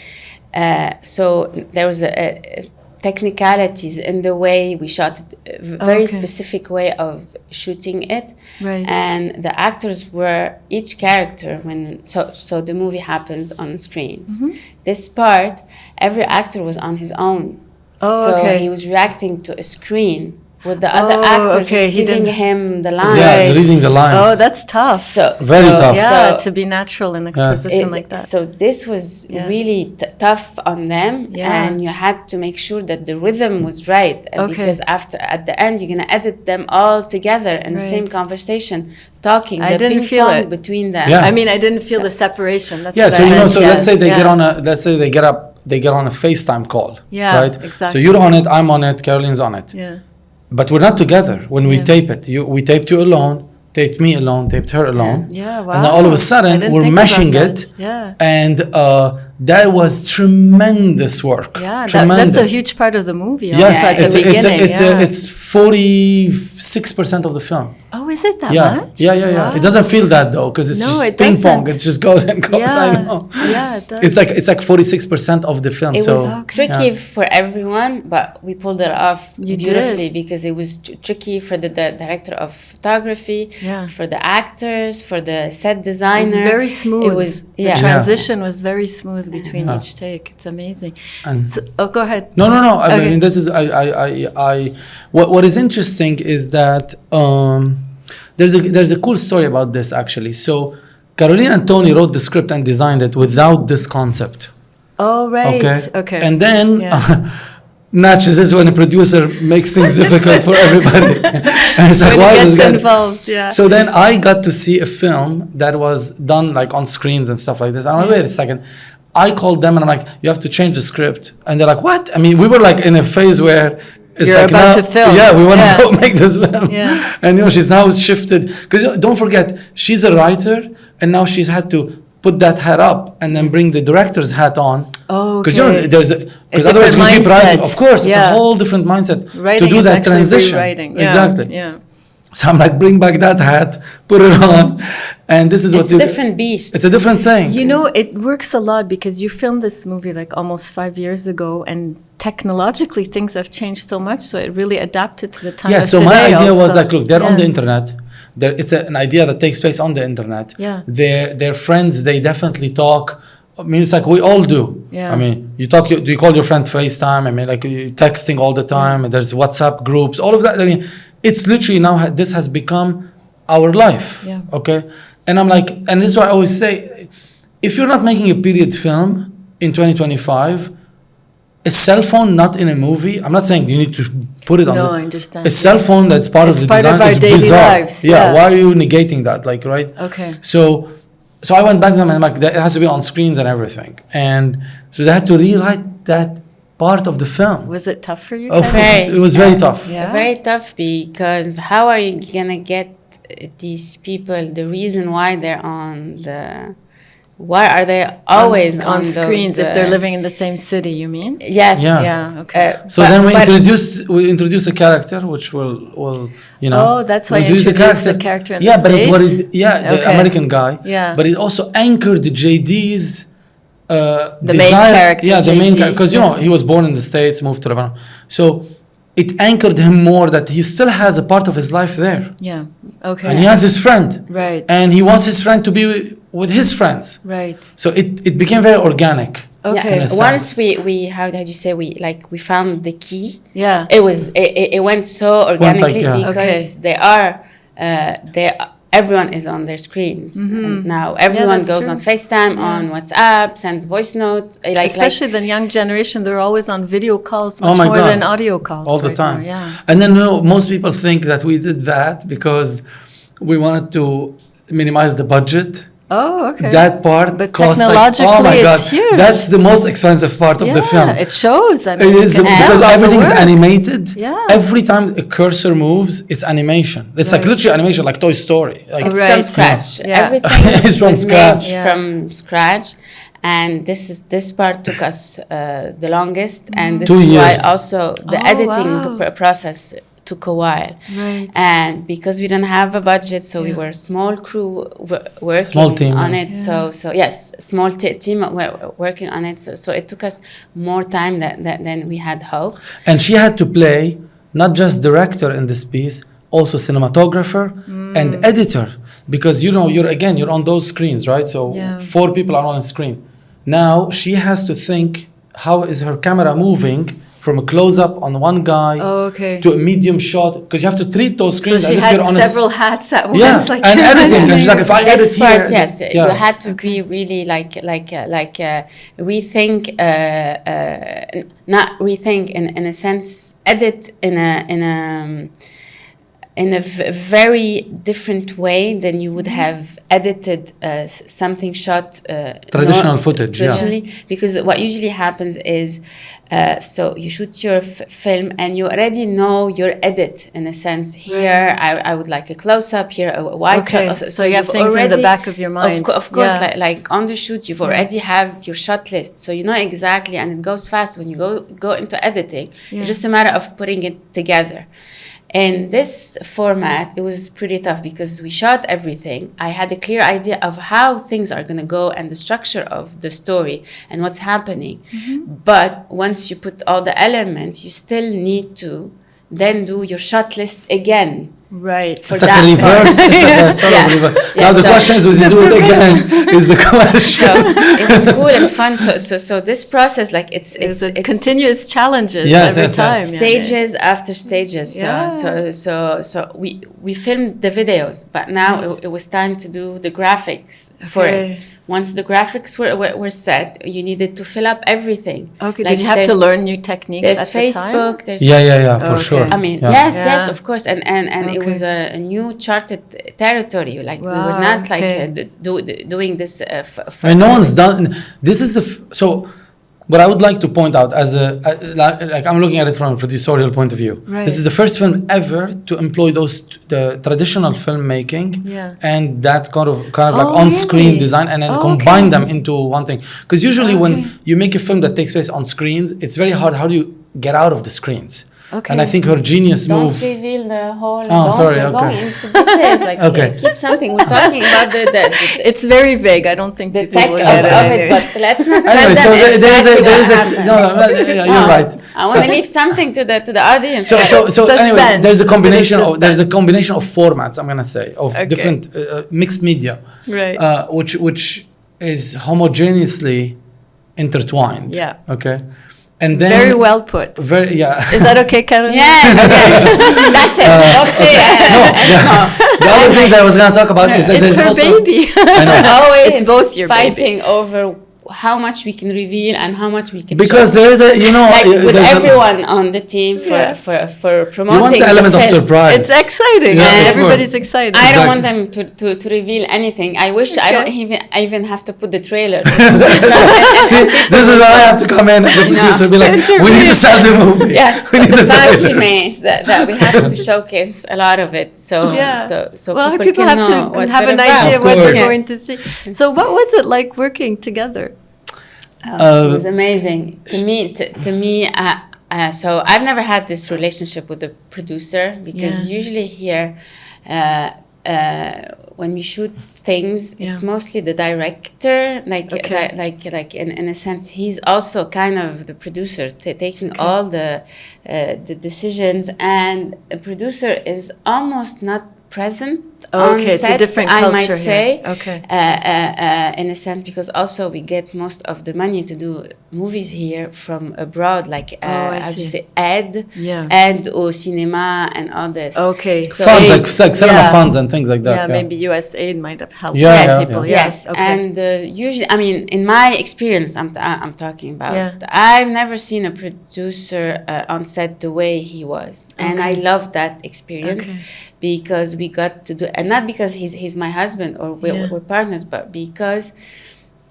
so there was a technicalities in the way we shot it, a very specific way of shooting it. And the actors were each character so the movie happens on screens. This part, every actor was on his own. He was reacting to a screen with the other actors giving him the lines. Reading the lines. Oh, that's tough. Very tough. Yeah, to be natural in a position like that. So this was really tough on them, and you had to make sure that the rhythm was right. Because at the end, you're gonna edit them all together in the same conversation, talking. I didn't feel it between them. I mean, I didn't feel the separation. That's so you know, so let's say they get on they get on a FaceTime call. Right. Exactly. So you're on it, I'm on it, Caroline's on it. But we're not together when we tape it. We taped you alone, taped me alone, taped her alone. And then all of a sudden, we're meshing it. And that was tremendous work. That's a huge part of the movie. It's 46% of the film. Oh, is it that much? Wow. It doesn't feel that though, because it's just ping pong. It just goes and goes. I know. It does. It's like 46% of the film. It was tricky for everyone, but we pulled it off beautifully because it was tricky for the director of photography, for the actors, for the set designer. It was very smooth. The transition was very smooth between each take. It's amazing. Go ahead. No. I mean, this is what is interesting is that there's a cool story about this actually. So Caroline and Tony wrote the script and designed it without this concept. Oh, right. Okay. And then, naturally, this is when a producer makes things difficult for everybody. And it's like, when why he is gets this involved, yeah. So then I got to see a film that was done like on screens and stuff like this. And I'm like, wait a second. I called them and I'm like, you have to change the script. And they're like, what? I mean, we were like in a phase where it's You're like about now, to film. Yeah, we want to go make this film. Yeah. And she's now shifted. Because don't forget, she's a writer and now she's had to put that hat up and then bring the director's hat on. Oh, because because otherwise you keep writing. Of course, it's a whole different mindset writing to do that transition. Rewriting. Exactly. Yeah. So I'm like, bring back that hat, put it on, and this is what it's a different beast. It's a different thing. It works a lot because you filmed this movie like almost 5 years ago, and technologically things have changed so much, so it really adapted to the time. Yeah. of So today my idea also. was like, look, they're on the internet. It's an idea that takes place on the internet. Yeah. They're friends. They definitely talk. I mean, it's like we all do. Yeah. I mean, do you call your friend FaceTime? I mean, like you texting all the time. And there's WhatsApp groups, all of that. I mean, it's literally now this has become our life. Yeah. Okay. And I'm like, and this is what I always say: if you're not making a period film in 2025, a cell phone not in a movie. I'm not saying you need to put it on. No, I understand. A cell phone that's part of the part design of our is daily bizarre. lives. Yeah. Why are you negating that? Like, right? Okay. So I went back to them and I'm like, it has to be on screens and everything. And so they had to rewrite that part of the film. Was it tough for you? Of course, it was very tough. Yeah. Very tough, because how are you gonna get these people the reason why they're on the? Why are they always on those, screens if they're living in the same city? You mean? Yes. Yeah. Yeah. Okay. So then we introduce a character, which will Oh, that's why you introduced the character in yeah, the but States? the American guy. Yeah. But it also anchored JD's the desire, main character. Yeah, the JD. main character, because he was born in the States, moved to Lebanon, so it anchored him more that he still has a part of his life there. Yeah. Okay. And he has his friend. Right. And he wants his friend to be with his friends. Right. So it became very organic. Okay. Yeah. Once we how did you say we found the key. Yeah. It went so organically because everyone is on their screens. And now everyone goes on FaceTime, on WhatsApp, sends voice notes. Especially the young generation, they're always on video calls much more than audio calls. All the time. Now, yeah. And then most people think that we did that because we wanted to minimize the budget. Oh, okay. That part but costs technologically, oh my God, it's huge. that's the most expensive part of the film. It shows. I mean, it is because everything's animated. Yeah. Every time a cursor moves, it's animation. It's like literally animation, like Toy Story. Like it's from scratch. Yeah. Everything is from was scratch. made from scratch. And this part took us the longest, and this 2 is why years. also the editing process took a while. Right. And because we didn't have a budget, so we were a small crew working Small team, on it. Yeah. So yes, small team working on it. So it took us more time than we had hoped. And she had to play not just director in this piece, also cinematographer and editor, because you're on those screens, right? So 4 people are on a screen. Now she has to think, how is her camera moving from a close-up on one guy to a medium shot, because you have to treat those screens as if you're on several hats at once. Yeah, like and editing. And she's like, if I edit this part, here, yes, you had to be really rethink, not rethink in a sense, edit in a very different way than you would have edited something shot traditional footage. Because what usually happens is so you shoot your film and you already know your edit in a sense. Here I would like a close-up, here a wide shot. So you have things in the back of your mind. Of course, like on the shoot you've already have your shot list, so you know exactly, and it goes fast when you go into editing. It's just a matter of putting it together. In this format, it was pretty tough because we shot everything. I had a clear idea of how things are going to go and the structure of the story and what's happening. But once you put all the elements, you still need to then do your shot list again. Right. It's like a reverse. It's like a sort of reverse. Now the question is, will you do it again? Is the question. So it was cool and fun. So this process, like it's continuous challenges every time. Stages after stages. So we filmed the videos, but now it was time to do the graphics for it. Once the graphics were set, you needed to fill up everything. Okay. Like, did you have to learn new techniques? There's Facebook. There's for sure. I mean, yes, of course, and it was a new charted territory. Like we were not like doing this. And no one's done. This is so. What I would like to point out, as like I'm looking at it from a producerial point of view. Right. This is the first film ever to employ the traditional filmmaking and that kind of like on-screen design, and then combine them into one thing. Because usually when you make a film that takes place on screens, it's very hard. How do you get out of the screens? Okay. And I think her genius move. Don't reveal the whole. Sorry. Go into details. Like keep something. We're talking about the it's very vague. I don't think the people tech will of get it. But let's not. Anyway, so there is a no. You're right. I want to leave something to the audience. So anyway, there's a combination of formats. I'm gonna say of different mixed media, right? Which is homogeneously intertwined. Yeah. Okay. And then very well put. Is that okay, Karen? That's it. Don't say no. The other thing that I was going to talk about is that it's there's her also baby. I know. Always it's both your fighting baby. over how much we can reveal and how much we can because show. there is like with everyone on the team for promoting. You want the element of surprise. It's exciting. Everybody's excited. I don't want them to reveal anything. I wish I don't even have to put the trailer. See, this is where I have to come in as a producer and be like, we need to sell the movie. Yes, the fact remains that we have to showcase a lot of it. So people have to have an idea what they're going to see. So what was it like working together? It was amazing to me. So I've never had this relationship with the producer because usually here, when we shoot things, it's mostly the director. Like in a sense, he's also kind of the producer, taking all the decisions, and a producer is almost not present on set, it's a different culture, I might say. Okay. In a sense, because also we get most of the money to do movies here from abroad, like I would say ad or cinema and all this. Okay. So funds like cinema funds and things like that. Yeah, maybe US aid might have helped people. Yes. Okay. And usually, I mean, in my experience, I'm talking about. I've never seen a producer on set the way he was, and I love that experience. Because we got to do, and not because he's my husband or we're partners, but because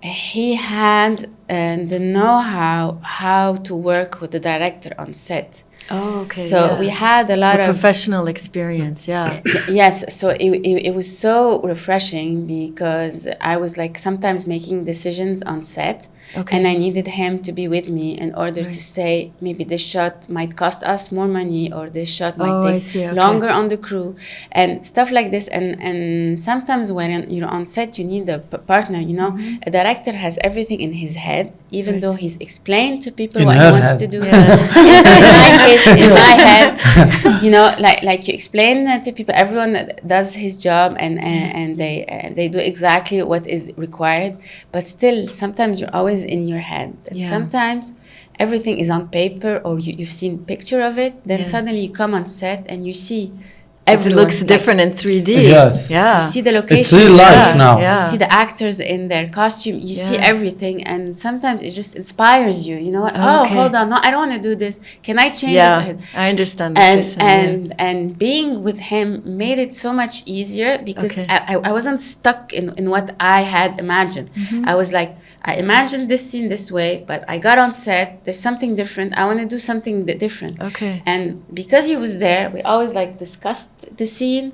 he had the know-how how to work with the director on set. Oh, okay. So we had a lot of professional experience. Yes. So it was so refreshing because I was like sometimes making decisions on set, and I needed him to be with me in order to say maybe this shot might cost us more money or this shot might take longer on the crew and stuff like this. And sometimes when you're on set, you need a partner. You know, a director has everything in his head, even though he's explained to people what he wants to do. In my case. In my head, you know, like you explain to people, everyone does his job and they do exactly what is required, but still sometimes you're always in your head. And sometimes everything is on paper or you've seen a picture of it, then suddenly you come on set and you see everyone. It looks different in 3D. Yes. Yeah. You see the location. It's real life now. You see the actors in their costume. You see everything. And sometimes it just inspires you. You know what? Oh, hold on. No, I don't want to do this. Can I change this? I understand. And being with him made it so much easier because I wasn't stuck in what I had imagined. I was like, I imagined this scene this way, but I got on set. There's something different. I want to do something different. Okay. And because he was there, we always like discussed the scene.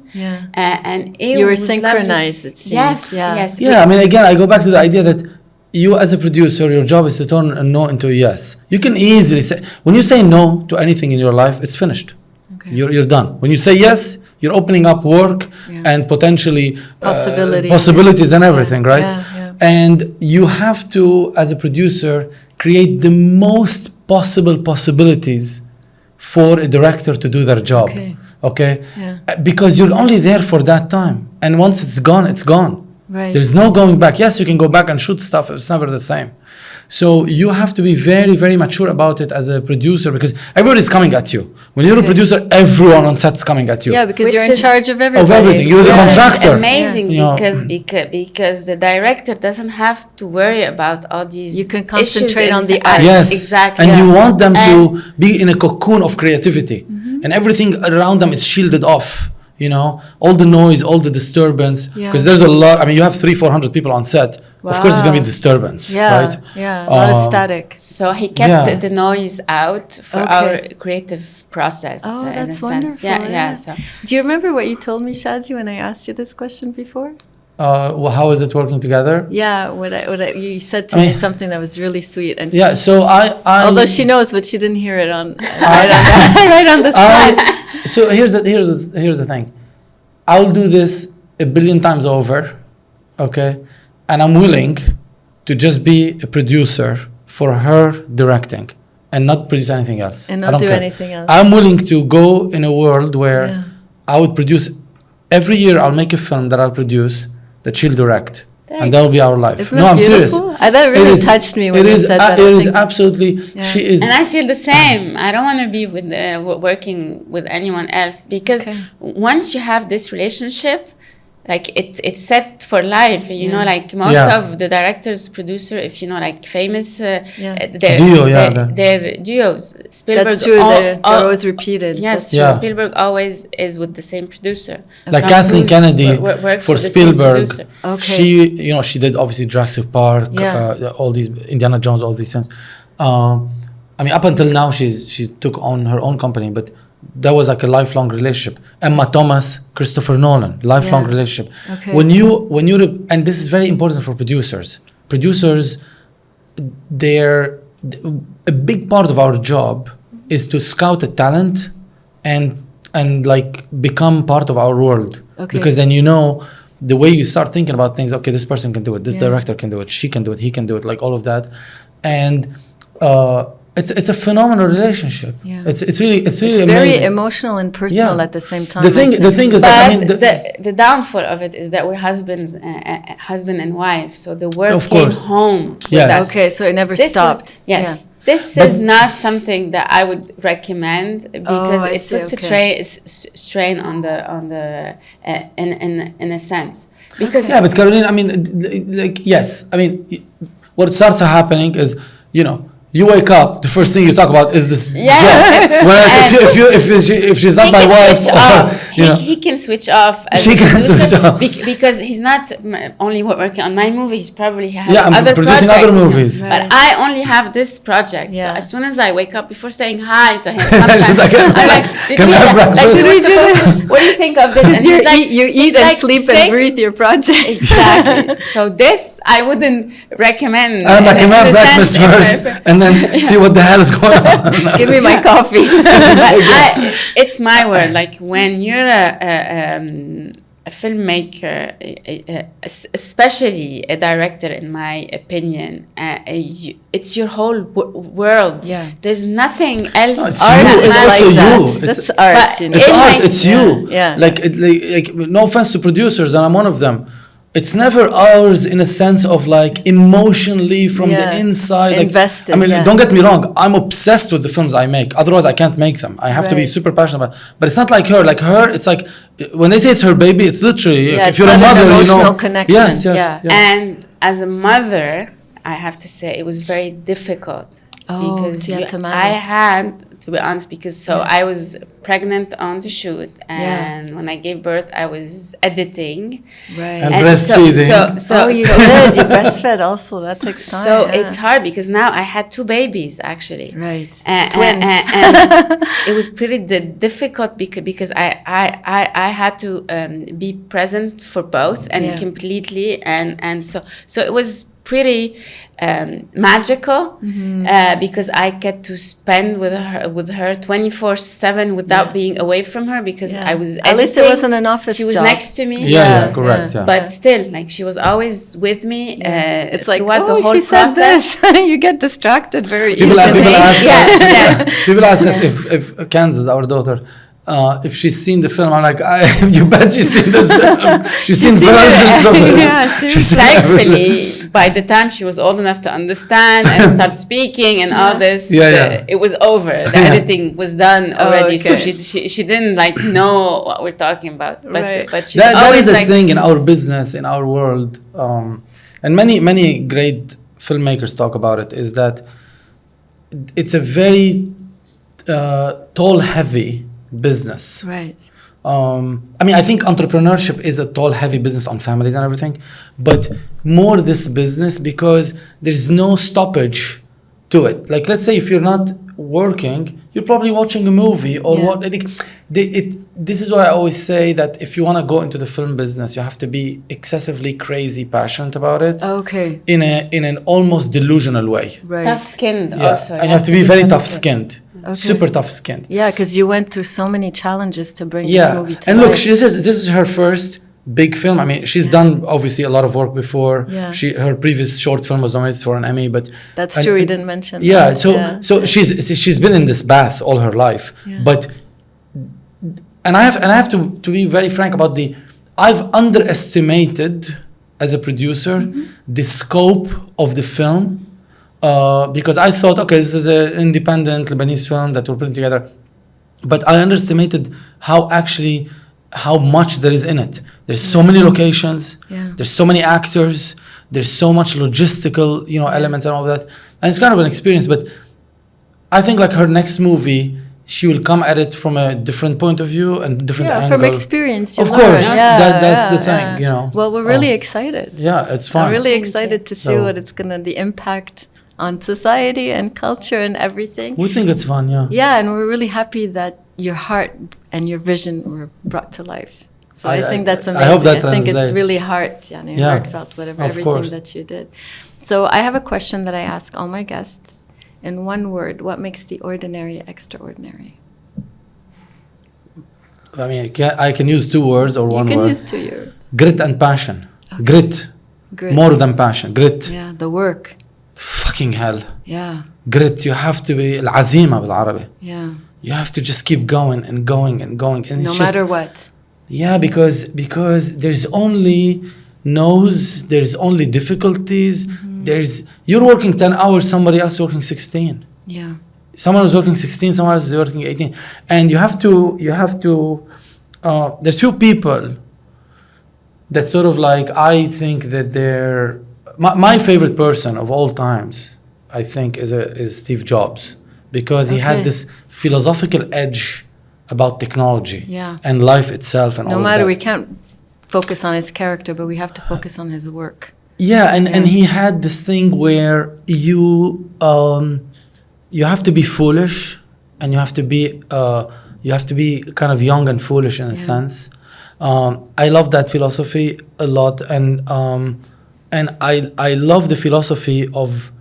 And you were synchronized. It seems. Yes. Yeah. I mean, again, I go back to the idea that you, as a producer, your job is to turn a no into a yes. You can easily say when you say no to anything in your life, it's finished. Okay. You're done. When you say yes, you're opening up work and potentially possibilities and everything, right? And you have to, as a producer, create the most possible possibilities for a director to do their job. okay? Yeah. Because you're only there for that time. And once it's gone, it's gone. Right. There's no going back. Yes, you can go back and shoot stuff. It's never the same. So you have to be very, very mature about it as a producer, because everybody's coming at you. When you're a producer, everyone on set's coming at you. Yeah, because Which you're in is- charge of everything. Of everything. You're the contractor. Amazing, Yeah. because the director doesn't have to worry about all these. You can issues concentrate in on his the art. art. Yes. Exactly. And Yeah. you want them And- to be in a cocoon of creativity. And everything around them is shielded off. You know, all the noise, all the disturbance. Yeah. Because there's a lot. I mean, you have 300-400 people on set. Of course, it's going to be Wow. disturbance, Yeah, right? yeah, a lot of static. So he kept Yeah. the noise out for Okay. our creative process. Oh, in a that's sense. wonderful. Yeah. So Do you remember what you told me, Chady, when I asked you this question before? Well, how is it working together? Yeah, you said to I me mean- something that was really sweet, and Yeah. So I although she knows, but she didn't hear it on right on the spot. So here's the thing. I'll do this a billion times over, okay? And I'm willing to just be a producer for her directing and not produce anything else. And I not don't do care. anything else. I'm willing to go in a world where Yeah. I would produce every year. I'll make a film that I'll produce that she'll direct, and that will be our life. Isn't No, that I'm serious. beautiful? That really touched me when you said that. It I is think- absolutely. Yeah. She is. and I feel the same. I don't want to be with working with anyone else, because Okay. once you have this relationship, like it's set for life. You know, like most Yeah. of the directors, producer, if you know, like famous, Yeah. their, yeah, their duos. Spielberg. That's true. They're always repeated. Yes, That's Yeah. Spielberg always is with the same producer. Like Tom Kathleen Cruise Kennedy works for with the same Spielberg. producer. Okay. She did obviously Jurassic Park, Yeah. all these Indiana Jones, all these films. I mean, up until now, she took on her own company, but that was like a lifelong relationship. Emma Thomas, Christopher Nolan, lifelong Yeah. relationship. Okay. When you and this is very important for producers. Producers, a big part of our job is to scout a talent and like become part of our world. Okay. Because then you know the way you start thinking about things. Okay, this person can do it. This Yeah. director can do it. She can do it. He can do it. Like all of that, and it's a phenomenal relationship. Yeah. It's really It's amazing. very emotional and personal Yeah. at the same time. The I think. thing is But that, I mean, the downfall of it is that we're husband and wife. So the work Of came course. home. with Yes. us. Okay, so it never This stopped. yes. This But- is not something that I would recommend, because I it see, puts okay. a strain on the in a sense. Because yeah, but Caroline, I mean, like, yes, I mean, what starts happening is, you know, you wake up, the first thing you talk about is this Yeah. job. Whereas if she's not he my can wife, switch or, off. you know, He can switch off as She a can producer, switch off. because he's not only working on my movie. He's probably has yeah, I'm other producing projects. other movies. Right. But I only have this project. Yeah. So as soon as I wake up, before saying hi to him, sometimes She's like, I'm like, did "Can we, we have like breakfast?" we were supposed to, what do you think of this? And You he's like, you eat he's and like, sleep "Sick?" and breathe your project. Exactly. So this I wouldn't recommend. I'm like, in can we have the breakfast sense- first and then see what the hell is going on? Give me my coffee. But it's my word. Like when you're a filmmaker, especially a director, in my opinion, it's your whole world. Yeah. There's nothing else. No, it's Art you. is It's also like that. you. It's- That's art, but you know. It's In art. my- It's you. Yeah. Like, no offense to producers, and I'm one of them. It's never ours in a sense of like emotionally from the Yeah. inside. Invested, Like, I mean, yeah. don't get me wrong. I'm obsessed with the films I make. Otherwise, I can't make them. I have to be Right. super passionate about. But it's not like her. Like her, it's like when they say it's her baby, it's literally. Yeah, if it's you're a not an mother, you know. emotional connection. Yes, yes. Yeah. And as a mother, I have to say it was very difficult. Oh, because you had to manage. I had to be honest, because Yeah. I was pregnant on the shoot, and when I gave birth, I was editing. Right. And breastfeeding. Oh, you did. You breastfed also. That takes time. So yeah. it's hard because now I had 2 babies actually. Right. And, Twins. and it was pretty difficult because I had to be present for both and Yeah. completely, and so it was pretty magical, because I get to spend with her 24/7 without Yeah. being away from her, because Yeah. I was At least it editing. wasn't an office She was job. next to me. Yeah, correct. Yeah. But still, like, she was always with me. It's like, throughout the oh, whole she said process. this. You get distracted very People easily. ask Yes, yes. people ask us if Kansas, our daughter, if she's seen the film, I'm like, you bet she's seen this film. She's seen versions of it. Yeah, thankfully, by the time she was old enough to understand and start speaking and all this, it was over. The editing was done already, so she didn't like know what we're talking about. But she's that is a like, thing in our business, in our world, and many great filmmakers talk about it. Is that it's a very toll heavy business. Right. I mean, I think entrepreneurship is a toll heavy business on families and everything, but more this business because there's no stoppage to it. Like, let's say if you're not working, you're probably watching a movie or what. I think this is why I always say that if you want to go into the film business, you have to be excessively crazy passionate about it. Okay. In an almost delusional way. Right. Tough-skinned also. And you have to be very tough-skinned. Okay. Super tough-skinned. Yeah, because you went through so many challenges to bring this movie to life. And look, this is her first big film. I mean, she's done obviously a lot of work before. Yeah. Her previous short film was nominated for an Emmy, but that's true. You didn't mention. Yeah, that. So she's been in this bath all her life. Yeah. But I have to be very frank about I've underestimated as a producer the scope of the film. Because I thought, okay, this is an independent Lebanese film that we're putting together. But I underestimated how much there is in it. There's so many locations. Yeah. There's so many actors. There's so much logistical, elements and all that. And it's kind of an experience. But I think like her next movie, she will come at it from a different point of view and different angle. From experience. Of course, that's the thing, Well, we're really excited. Yeah, it's fun. I'm really excited to see what it's the impact on society and culture and everything. We think it's fun, yeah. Yeah, and we're really happy that your heart and your vision were brought to life. So I think that's amazing. I hope that translates. It's really heartfelt, everything that you did. So I have a question that I ask all my guests. In one word, what makes the ordinary extraordinary? I mean, I can use 2 words or one word. You can use 2 words. Grit and passion. Okay. Grit. More than passion. Grit. Yeah, the work. Fucking hell. Yeah. Grit. You have to be العزيمة بالعربي. Yeah. You have to just keep going and going and going. And no matter what. Yeah, because there's only no's, there's only difficulties. You're working 10 hours, somebody else is working 16. Yeah. Someone is working 16, someone else is working 18. And you have to there's few people that sort of like, I think that they're, my favorite person of all times, I think, is Steve Jobs, because he had this philosophical edge about technology and life itself and all of that. No matter, we can't focus on his character, but we have to focus on his work. Yeah, and he had this thing where you have to be foolish, and you have to be kind of young and foolish in a sense. I love that philosophy a lot, and I love the philosophy of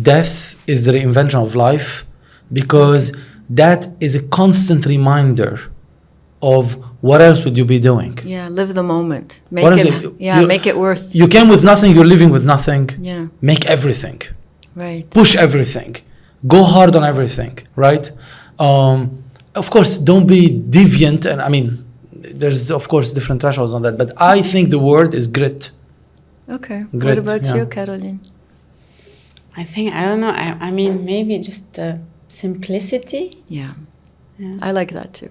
death is the reinvention of life, because that is a constant reminder of what else would you be doing. Yeah, live the moment. Make it worth. You came with nothing, you're living with nothing. Yeah. Make everything. Right. Push everything. Go hard on everything, right? Of course, don't be deviant, and I mean, there's of course different thresholds on that, but I think the word is grit. Okay. Grit, what about you, Caroline? I don't know. I mean, maybe just simplicity. Yeah. I like that too.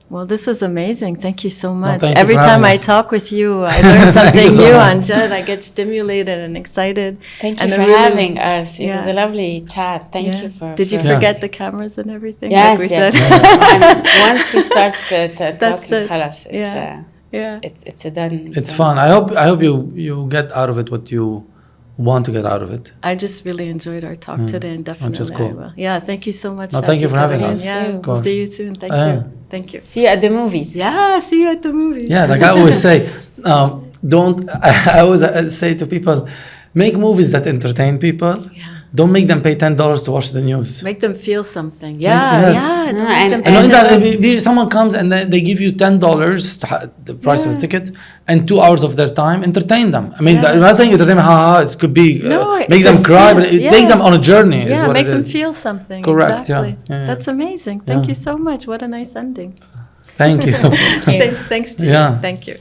Well, this was amazing. Thank you so much. Well, every time I talk with you, I learn something new on Chad. I get stimulated and excited. Thank you for having us. It was a lovely chat. Thank you for... Did you forget the cameras and everything? Yes, like we said? Once we start talking, it's a done... It's fun. I hope you get out of it what you want to get out of it. I just really enjoyed our talk today, and definitely I will. Yeah, thank you so much. No, thank you for having us. Yeah, we'll see you soon. Thank you. Thank you. See you at the movies. Yeah, see you at the movies. Yeah, like I always say, I always say to people, make movies that entertain people. Yeah. don't make them pay $10 to watch the news. Make them feel something. Yes. Don't make them And pay someone comes and they give you $10, the price of a ticket, and 2 hours of their time. Entertain them. I mean, I'm not saying entertainment. It could be make them cry, but take them on a journey. Is what make it them is. feel something. Correct. Exactly. Yeah. That's amazing. Thank you so much. What a nice ending. Thank you. Thanks to you. Thank you.